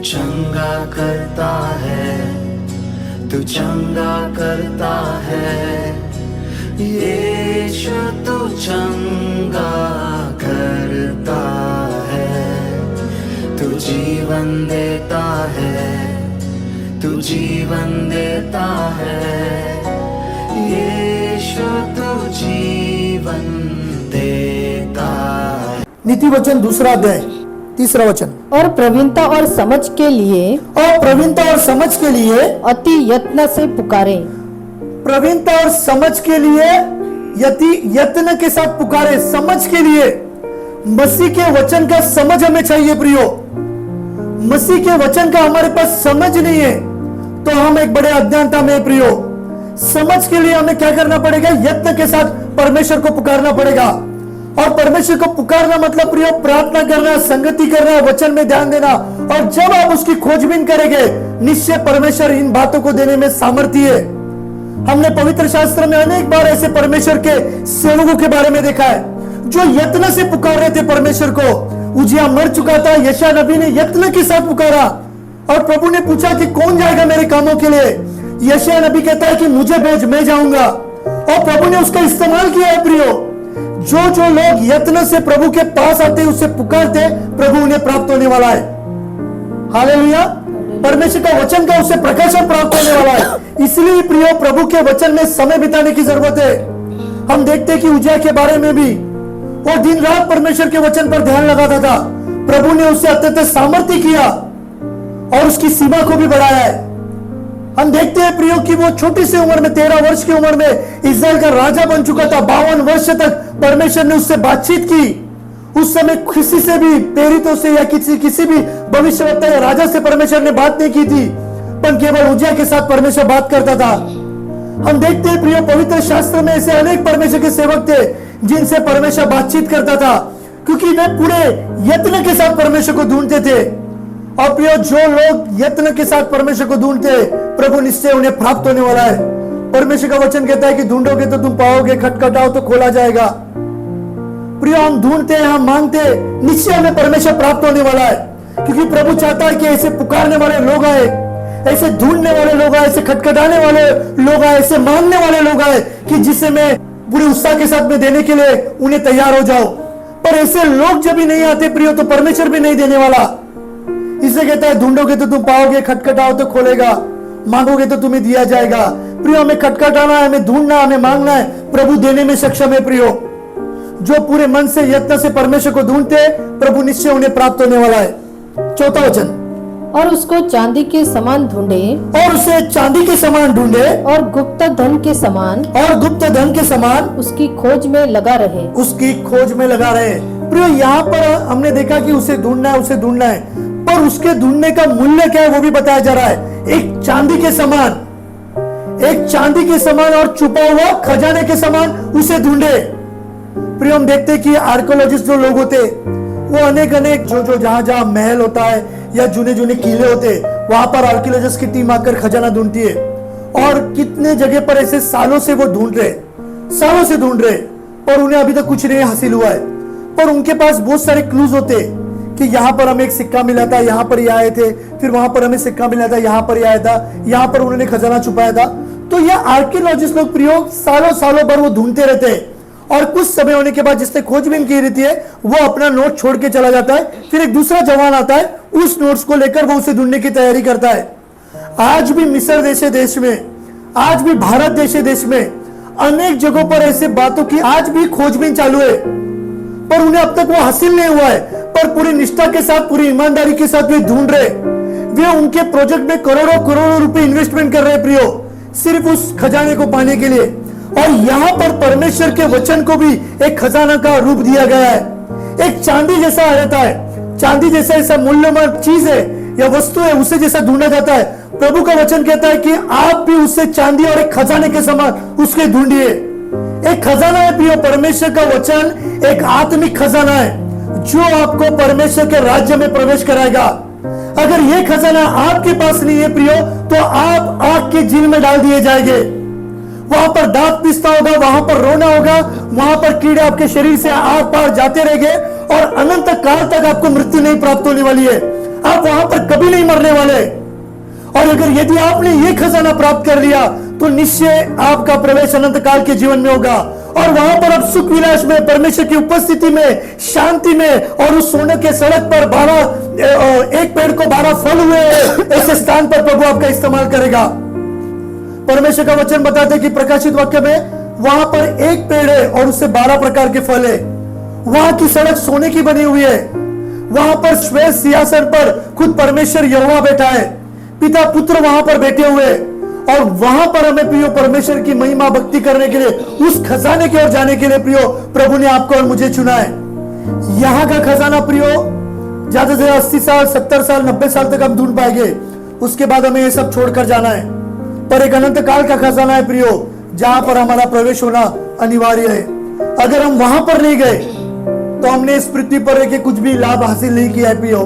चंगा करता है, तू चंगा करता है, यीशु तू चंगा करता है, तू जीवन देता है, तू जीवन देता है, यीशु तू जीवन देता है। नीति वचन 2 अध्याय 3 वचन। और प्रवीणता और समझ के लिए अति यत्न से पुकारे। प्रवीणता और समझ के लिए यत्न के साथ पुकारे। समझ के लिए मसीह के वचन का समझ हमें चाहिए प्रियो। मसीह के वचन का हमारे पास समझ नहीं है तो हम एक बड़े अज्ञानता में प्रियो। समझ के लिए हमें क्या करना पड़ेगा? यत्न के साथ परमेश्वर को पुकारना पड़ेगा। और परमेश्वर को पुकारना मतलब प्रियो प्रार्थना करना, संगति करना, वचन में ध्यान देना। और जब आप उसकी खोजबीन करेंगे निश्चय परमेश्वर इन बातों को देने में सामर्थ्य है। हमने पवित्र शास्त्र में अनेक बार ऐसे परमेश्वर के सेवकों के बारे में देखा है जो यत्न से पुकार रहे थे परमेश्वर को। उजिया मर चुका था, यशायाह नबी ने यत्न के साथ पुकारा और प्रभु ने पूछा कि कौन जाएगा मेरे कामों के लिए। यशायाह नबी कहता है कि मुझे भेज, मैं जाऊंगा। और प्रभु ने उसका इस्तेमाल किया है प्रियो। जो लोग यत्न से प्रभु के पास आते उससे पुकारते, प्रभु उन्हें प्राप्त होने वाला है। हालेलुया। परमेश्वर का वचन का उससे प्रकाशन प्राप्त होने वाला है। इसलिए प्रियो प्रभु के वचन में समय बिताने की जरूरत है। हम देखते हैं कि उजिया के बारे में भी वो दिन रात परमेश्वर के वचन पर ध्यान लगाता था। प्रभु ने उससे अत्यंत सामर्थ्य किया और उसकी सीमा को भी बढ़ाया है। हम देखते हैं प्रियो कि वो छोटी सी उम्र में 13 वर्ष की उम्र में इस्राएल का राजा बन चुका था। 52 वर्ष तक परमेश्वर ने उससे बातचीत की। उस समय किसी से भी, प्रेरितों से या किसी भी भविष्यवक्ता या राजा से परमेश्वर ने बात नहीं की थी, पर केवल उजिया के साथ परमेश्वर बात करता था। हम देखते हैं प्रियो पवित्र शास्त्र में ऐसे अनेक परमेश्वर के सेवक थे जिनसे परमेश्वर बातचीत करता था, क्योंकि वे पूरे यत्न के साथ परमेश्वर को ढूंढते थे। और प्रियो जो लोग यत्न के साथ परमेश्वर को ढूंढते, प्रभु निश्चय उन्हें प्राप्त होने वाला है। परमेश्वर का वचन कहता है कि ढूंढोगे तो तुम पाओगे, खटखटाओ तो खोला जाएगा। प्रियो हम ढूंढते हैं, हम मांगते हैं, निश्चय हमें परमेश्वर प्राप्त होने वाला है। क्योंकि प्रभु चाहता है कि ऐसे पुकारने वाले लोग आए, ऐसे ढूंढने वाले लोग आए, ऐसे खटखटाने वाले लोग आए, ऐसे मांगने वाले लोग आए कि जिसे मैं पूरे उत्साह के साथ में देने के लिए उन्हें तैयार हो जाओ। पर ऐसे लोग जब भी नहीं आते प्रियो तो परमेश्वर भी नहीं देने वाला। इसे कहता है ढूंढोगे तो तुम पाओगे, खटखटाओ तो खोलेगा, मांगोगे तो तुम्हें दिया जाएगा। प्रियो हमें खटखटाना है, हमें ढूंढना, हमें मांगना है, प्रभु देने में सक्षम है। प्रियो जो पूरे मन से यत्न से परमेश्वर को ढूंढते प्रभु निश्चय उन्हें प्राप्त होने वाला है। 4 वचन। और उसको चांदी के समान ढूंढे, और उसे चांदी के समान ढूंढे, और गुप्त धन के समान, उसकी खोज में लगा रहे। उसकी खोज में लगा रहे। प्रियो यहाँ पर हमने देखा कि उसे ढूंढना है, उसे ढूंढना है, पर उसके ढूंढने का मूल्य क्या है वो भी बताया जा रहा है। एक चांदी के समान और छुपा हुआ खजाने के समान उसे ढूंढे। प्रियो हम देखते कि आर्कियोलॉजिस्ट जो लोग होते वो अनेक जो जहां महल होता है या जुने किले होते, वहां पर आर्कियोलॉजिस्ट की टीम आकर खजाना ढूंढती है। और कितने जगह पर ऐसे सालों से ढूंढ रहे, पर उन्हें अभी तक कुछ नहीं हासिल हुआ है। पर उनके पास बहुत सारे क्लूज होते कि यहाँ पर हमें एक सिक्का मिला था, यहाँ पर ये आए थे, फिर वहां पर हमें सिक्का मिला था, यहाँ पर ये आया था, यहाँ पर उन्होंने खजाना छुपाया था। तो ये आर्कियोलॉजिस्ट लोग प्रयोग सालों भर वो ढूंढते रहते हैं। और कुछ समय होने के बाद जिसने खोजबीन की रहती है वो अपना नोट छोड़ के चला जाता है। फिर एक दूसरा जवान आता है, उस नोट्स को लेकर वो उसे ढूंढने की तैयारी करता है। आज भी मिस्र जैसे देश में, आज भी भारत जैसे देश में अनेक जगहों पर ऐसे बातों की आज भी खोजबीन चालू है, पर उन्हें अब तक वो हासिल नहीं हुआ है। पर पूरी निष्ठा के साथ, पूरी ईमानदारी के साथ वे ढूंढ रहे। वे उनके प्रोजेक्ट में करोड़ों रुपए इन्वेस्टमेंट कर रहे प्रियो, सिर्फ उस खजाने को पाने के लिए। और यहाँ पर परमेश्वर के वचन को भी एक खजाना का रूप दिया गया है। एक चांदी जैसा रहता है, चांदी जैसा ऐसा मूल्यवान चीज है या वस्तु है, उसे जैसा ढूंढा जाता है। प्रभु का वचन कहता है कि आप भी उससे चांदी और एक खजाने के समान उसके ढूंढिए। एक खजाना है प्रियो, परमेश्वर का वचन एक आत्मिक खजाना है जो आपको परमेश्वर के राज्य में प्रवेश कराएगा। अगर ये खजाना आपके पास नहीं है प्रियो तो आप आग के झील में डाल दिए जाएंगे। वहां पर दांत पिसता होगा, वहां पर रोना होगा, वहां पर कीड़े आपके शरीर से आर पार जाते रहेंगे और अनंत काल तक आपको मृत्यु नहीं प्राप्त होने वाली है। आप वहां पर कभी नहीं मरने वाले। और अगर यदि आपने ये खजाना प्राप्त कर लिया तो निश्चय आपका प्रवेश अनंत काल के जीवन में होगा, और वहां पर आप सुख विलास में, परमेश्वर की उपस्थिति में, शांति में, और उस सोने के सड़क पर 12 एक पेड़ को 12 फल हुए ऐसे स्थान पर प्रभु आपका इस्तेमाल करेगा। परमेश्वर का वचन बताते कि प्रकाशित वाक्य में वहां पर एक पेड़ है और उससे 12 प्रकार के फल है। वहां की सड़क सोने की बनी हुई है। वहां पर श्वेत सिंहासन पर खुद परमेश्वर यहोवा बैठा है, पिता पुत्र वहां पर बैठे हुए, और वहां पर हमें प्रियो परमेश्वर की महिमा भक्ति करने के लिए, उस खजाने की ओर जाने के लिए प्रियो प्रभु ने आपको और मुझे चुना है। यहां का खजाना प्रियो ज्यादा से 80 साल, 70 साल, 90 साल तक हम ढूंढ पाएंगे, उसके बाद हमें ये सब छोड़कर जाना है। पर एक अनंत काल का खजाना है प्रियो, जहां पर हमारा प्रवेश होना अनिवार्य है। अगर हम वहां पर नहीं गए तो हमने इस पृथ्वी पर रह के कुछ भी लाभ हासिल नहीं किया है प्रियो।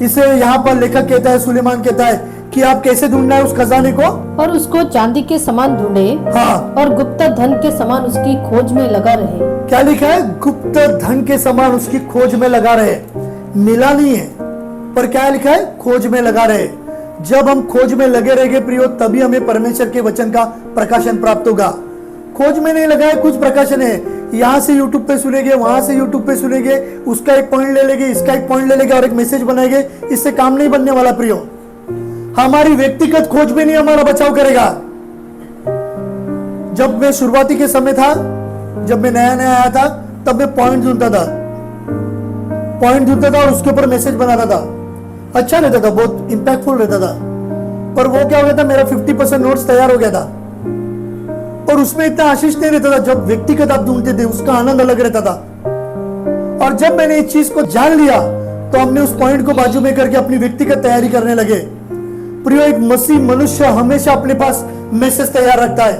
इसे यहाँ पर लेखक कहता है, सुलेमान कहता है कि आप कैसे ढूंढना है उस खजाने को, और उसको चांदी के समान ढूंढे, हाँ, और गुप्त धन के समान उसकी खोज में लगा रहे। क्या लिखा है? गुप्त धन के समान उसकी खोज में लगा रहे। मिला नहीं है, पर क्या लिखा है? खोज में लगा रहे। जब हम खोज में लगे रहेंगे प्रियो, तभी हमें परमेश्वर के वचन का प्रकाशन प्राप्त होगा। खोज में नहीं लगा है, कुछ प्रकाशन है, यहाँ से यूट्यूब पे सुनेंगे, वहां से यूट्यूब पे सुनेंगे, उसका एक पॉइंट ले लेंगे, इसका एक पॉइंट ले लेंगे और एक मैसेज बनाएंगे, इससे काम नहीं बनने वाला प्रियो। हमारी व्यक्तिगत खोज में नहीं हमारा बचाव करेगा। जब मैं शुरुआती के समय था, जब मैं नया नया आया था, तब मैं पॉइंट ढूंढता था और उसके ऊपर मैसेज बनाता था। अच्छा रहता था, बहुत इंपैक्टफुल रहता था। पर वो क्या हो गया था, मेरा 50% नोट्स तैयार हो गया था और उसमें इतना आशीष नहीं रहता था। जब व्यक्तिगत आप ढूंढते थे उसका आनंद अलग रहता था। और जब मैंने इस चीज को जान लिया तो हमने उस पॉइंट को बाजू में करके अपनी व्यक्तिगत तैयारी करने लगे। प्रियो, एक मसीह मनुष्य हमेशा अपने पास मैसेज तैयार रखता है।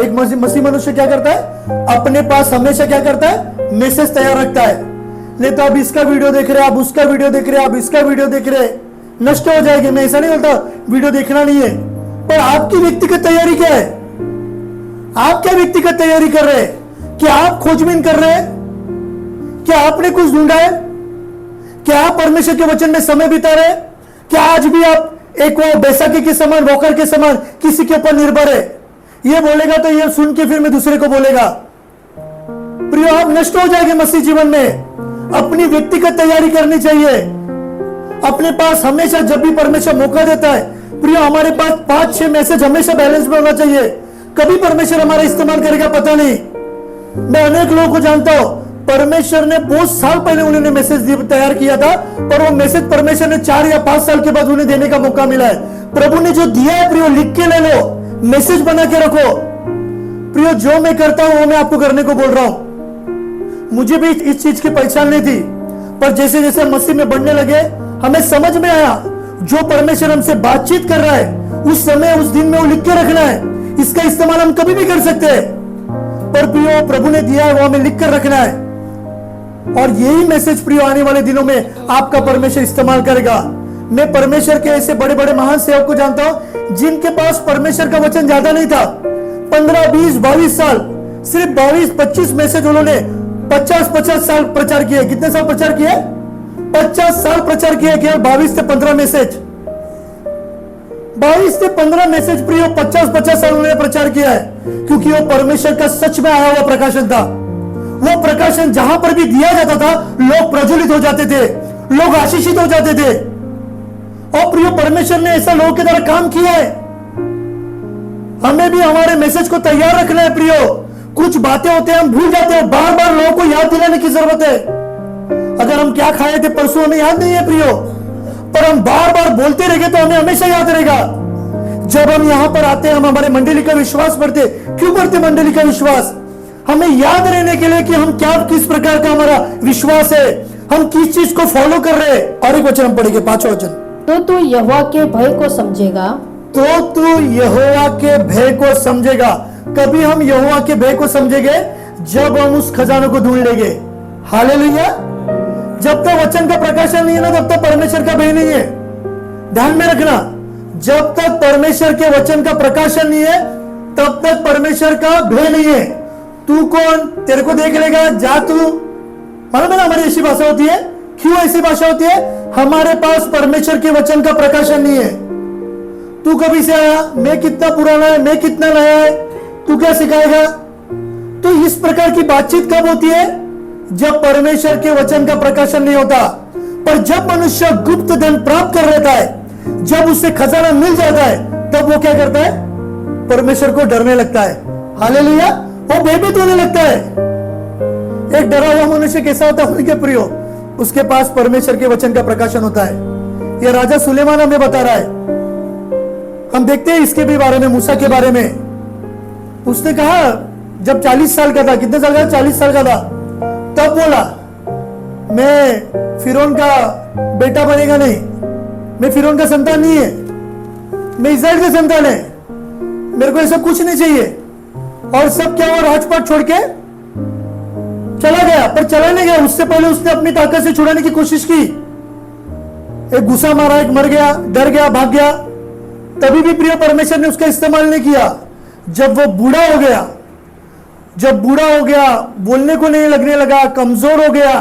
एक मसीह मनुष्य क्या करता है? अपने पास हमेशा क्या करता है? मैसेज तैयार रखता है। नहीं तो आप इसका वीडियो देख रहे, आप उसका वीडियो देख रहे, आप इसका वीडियो देख रहे, नष्ट हो जाएगी। मैं ऐसा नहीं बोलता वीडियो देखना नहीं है, पर आपकी व्यक्तिगत तैयारी क्या है? आप क्या व्यक्तिगत तैयारी कर रहे हैं? क्या आप खोजबीन कर रहे हैं? क्या आपने कुछ ढूंढा है? क्या आप परमेश्वर के वचन में समय बिता रहे हैं? क्या आज भी आप एक वो बैसाखी के समान, वॉकर के समान किसी के ऊपर निर्भर है? ये बोलेगा तो ये सुन के फिर मैं दूसरे को बोलेगा। प्रियो, आप नष्ट हो जाएंगे मसीह जीवन में। अपनी व्यक्तिगत तैयारी करनी चाहिए। अपने पास हमेशा, जब भी परमेश्वर मौका देता है प्रियो, हमारे पास 5-6 मैसेज हमेशा बैलेंस में होना चाहिए। कभी परमेश्वर हमारा इस्तेमाल करेगा पता नहीं। मैं अनेक लोगों को जानता हूं, परमेश्वर ने बहुत साल पहले उन्होंने मैसेज तैयार किया था, पर वो मैसेज परमेश्वर ने 4 या 5 साल के बाद उन्हें देने का मौका मिला है। प्रभु ने जो दिया है प्रियो, लिख के ले लो, मैसेज बना के रखो। प्रियो, जो मैं करता हूं वो मैं आपको करने को बोल रहा हूं। मुझे भी इस चीज की पहचान नहीं थी, पर जैसे जैसे मसीह में बढ़ने लगे हमें समझ में आया जो परमेश्वर हमसे बातचीत कर रहा है उस समय, उस दिन में वो लिख के रखना है। इसका इस्तेमाल हम कभी भी कर सकते हैं, पर प्रियो प्रभु ने दिया है वो हमें लिख कर रखना है। और यही मैसेज प्रियो आने वाले दिनों में आपका परमेश्वर इस्तेमाल करेगा। मैं परमेश्वर के ऐसे बड़े बड़े महान सेवक को जानता हूं जिनके पास परमेश्वर का वचन ज्यादा नहीं था। 15, 20, 22 साल, सिर्फ 22-25 मैसेज उन्होंने 50 साल प्रचार किए। कितने साल प्रचार किए? 50 साल प्रचार किए। केवल 22 से 15 मैसेज, 22 से 15 मैसेज प्रियो 50 साल उन्होंने प्रचार किया है, क्योंकि वो परमेश्वर का सच में आया हुआ प्रकाशन था। वो प्रकाशन जहां पर भी दिया जाता था लोग प्रज्वलित हो जाते थे, लोग आशीषित हो जाते थे। और प्रियो, परमेश्वर ने ऐसा लोगों के द्वारा काम किया है। हमें भी हमारे मैसेज को तैयार रखना है प्रियो। कुछ बातें होते हैं हम भूल जाते हैं, बार बार लोगों को याद दिलाने की जरूरत है। अगर हम क्या खाए थे परसों हमें याद नहीं है प्रियो, पर हम बार बार बोलते रहेंगे तो हमें हमेशा याद रहेगा। जब हम यहां पर आते हैं, हम हमारे मंडली का विश्वास बढ़ते। क्यों बढ़ते मंडली का विश्वास? हमें याद रहने के लिए कि हम क्या, किस प्रकार का हमारा विश्वास है, हम किस चीज को फॉलो कर रहे हैं। और एक वचन हम पढ़ेंगे, 5वां वचन। तो तू यहोवा के भय को समझेगा। तो तू यहोवा के भय को समझेगा। कभी हम यहोवा के भय को समझेंगे जब हम उस खजाने को ढूंढ लेंगे। हालेलुया। जब तक वचन का प्रकाशन नहीं है ना, तब तक परमेश्वर का भय नहीं है। ध्यान में रखना, जब तक परमेश्वर के वचन का प्रकाशन नहीं है तब तक परमेश्वर का भय नहीं है। तू कौन? तेरे को देख लेगा, जा तू। मालूम है ना हमारी ऐसी भाषा होती है। क्यों ऐसी भाषा होती है? हमारे पास परमेश्वर के वचन का प्रकाशन नहीं है। तू कभी से आया, मैं कितना पुराना है, मैं कितना नया है, तू क्या सिखाएगा? तो इस प्रकार की बातचीत कब होती है? जब परमेश्वर के वचन का प्रकाशन नहीं होता। पर जब मनुष्य गुप्त धन प्राप्त कर लेता है, जब उसे खजाना मिल जाता है, तब वो क्या करता है? परमेश्वर को डरने लगता है। हालेलुया, वो भयभीत होने लगता है। एक डरा हुआ मनुष्य कैसा होता है उनके प्रियो? उसके पास परमेश्वर के वचन का प्रकाशन होता है। यह राजा सुलेमान हमें बता रहा है। हम देखते हैं इसके भी बारे में, मूसा के बारे में। उसने कहा जब 40 साल का था, कितने साल का? 40 साल का था, तब बोला मैं फिरौन का बेटा बनेगा नहीं, मैं फिरौन का संतान नहीं है, मैं इस्राएल का संतान है, मेरे को ऐसा कुछ नहीं चाहिए। और सब क्या हुआ? राजपाट छोड़ के चला गया। पर चला नहीं गया, उससे पहले उसने अपनी ताकत से छुड़ाने की कोशिश की। एक गुस्सा मारा, एक मर गया, डर गया, भाग गया। तभी भी प्रिय परमेश्वर ने उसका इस्तेमाल नहीं किया। जब वो बूढ़ा हो गया, जब बूढ़ा हो गया, बोलने को नहीं लगने लगा, कमजोर हो गया,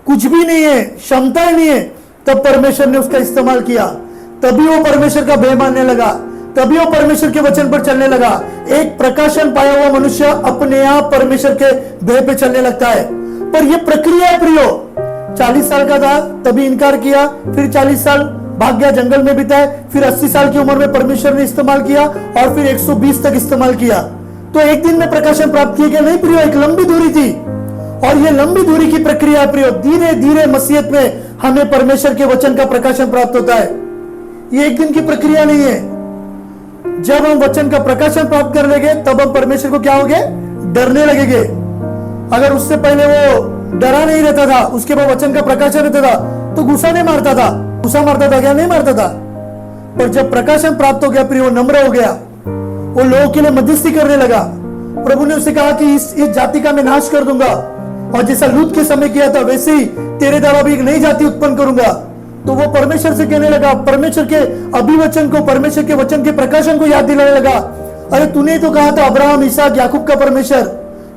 कुछ भी नहीं है, क्षमता ही नहीं है, तब परमेश्वर ने उसका इस्तेमाल किया। तभी वो परमेश्वर का भय मानने लगा, तभी वो परमेश्वर के वचन पर चलने लगा। एक प्रकाशन पाया हुआ मनुष्य अपने आप परमेश्वर के भय पे चलने लगता है। पर यह प्रक्रिया है प्रियो। 40 साल का था तभी इनकार किया, फिर 40 साल भाग गया, जंगल में बिताए, फिर 80 साल की उम्र में परमेश्वर ने इस्तेमाल किया और फिर 120 तक इस्तेमाल किया। तो एक दिन में प्रकाशन प्राप्त किया गया नहीं प्रियो, एक लंबी दूरी थी। और यह लंबी दूरी की प्रक्रिया प्रियो, धीरे धीरे मसीहत में हमें परमेश्वर के वचन का प्रकाशन प्राप्त होता है। यह एक दिन की प्रक्रिया नहीं है। जब हम वचन का प्रकाशन प्राप्त कर लेंगे तब हम परमेश्वर को क्या होंगे? डरने लगेंगे। अगर उससे पहले वो डरा नहीं रहता था, उसके बाद वचन का प्रकाशन रहता था, तो गुस्सा नहीं मारता था। गुस्सा मारता था क्या? नहीं मारता था। पर जब प्रकाशन प्राप्त हो गया प्रिय, वो नम्र हो गया, वो लोगों के लिए मध्यस्थी करने लगा। प्रभु ने उससे कहा कि इस जाति का मैं नाश कर दूंगा, और जैसा लूत के समय किया था वैसे ही तेरे द्वारा भी एक नई जाति उत्पन्न करूंगा। तो वो परमेश्वर से कहने लगा, परमेश्वर के अभिवचन को, परमेश्वर के वचन के प्रकाशन को याद दिलाने लगा। अरे तूने तो कहा था अब्राहम, इसहाक, याकूब का परमेश्वर,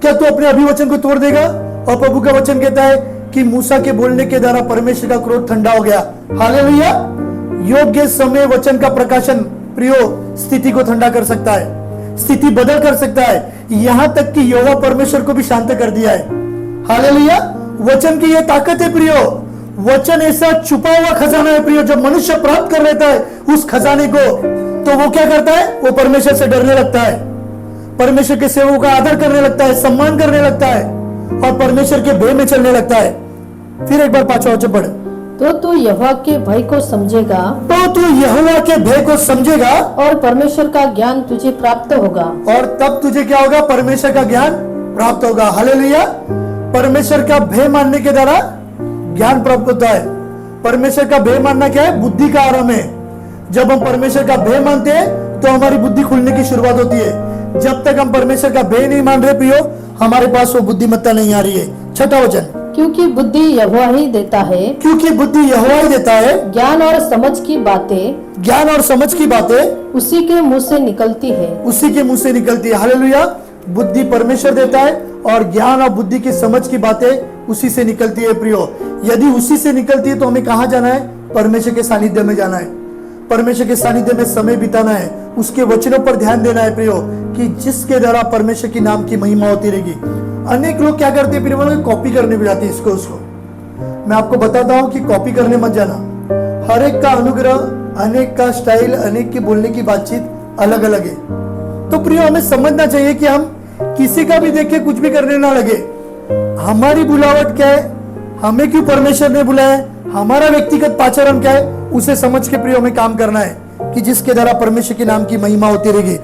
क्या तू अपने अभिवचन को तोड़ देगा? और प्रभु का वचन कहता है कि मूसा के बोलने के द्वारा परमेश्वर का क्रोध ठंडा हो गया। हालेलुया। योग्य समय वचन का प्रकाशन प्रियो स्थिति को ठंडा कर सकता है, स्थिति बदल कर सकता है। यहां तक कि यहोवा परमेश्वर को भी शांत कर दिया है। हालेलुया। वचन की यह ताकत है प्रियो। वचन ऐसा छुपा हुआ खजाना है प्रियो, जब मनुष्य प्राप्त कर लेता है उस खजाने को, तो वो क्या करता है? वो परमेश्वर से डरने लगता है, परमेश्वर के सेवकों का आदर करने लगता है, सम्मान करने लगता है और परमेश्वर के भय में चलने लगता है। फिर एक बार 5वां वचन पढ़े। तो तू यहोवा के भय को समझेगा, तो तू यहोवा के भय को समझेगा और परमेश्वर का ज्ञान तुझे प्राप्त होगा। और तब तुझे क्या होगा? परमेश्वर का ज्ञान प्राप्त होगा। हालेलुया। परमेश्वर का भय मानने के द्वारा ज्ञान प्राप्त होता है। परमेश्वर का भय मानना क्या है? बुद्धि का आरंभ है। जब हम परमेश्वर का भय मानते हैं तो हमारी बुद्धि खुलने की शुरुआत होती है। जब तक हम परमेश्वर का भय नहीं मान रहे प्रियो, हमारे पास वो बुद्धिमत्ता नहीं आ रही है। 6वां वचन। क्योंकि बुद्धि यहोवा ही देता है, क्योंकि बुद्धि यहोवा ही देता है, ज्ञान और समझ की बातें ज्ञान और समझ की बातें उसी के मुंह से निकलती है। उसी के मुंह से निकलती है। हालेलुया। बुद्धि परमेश्वर देता है और ज्ञान और बुद्धि की समझ की बातें उसी से निकलती है प्रियो। यदि उसी से निकलती है तो हमें कहां जाना है? परमेश्वर के सानिध्य में जाना है, परमेश्वर के सानिध्य में समय बिताना है, उसके वचनों पर ध्यान देना है प्रियो, कि जिसके द्वारा परमेश्वर की नाम की महिमा होती रहेगी। अनेक लोग क्या करते हैं प्रियो? कॉपी करने भी जाते हैं इसको उसको। मैं आपको बताता हूं कि कॉपी करने मत जाना। हर एक का अनुग्रह, अनेक का स्टाइल, अनेक की बोलने की बातचीत अलग अलग है। तो प्रियो हमें समझना चाहिए कि हम किसी का भी देख के कुछ भी करने ना लगे। हमारी बुलावट क्या है, हमें क्यों परमेश्वर ने बुलाया है, हमारा व्यक्तिगत पाचरण क्या है, उसे समझ के प्रियो में काम करना है कि जिसके द्वारा परमेश्वर के नाम की महिमा होती रहेगी।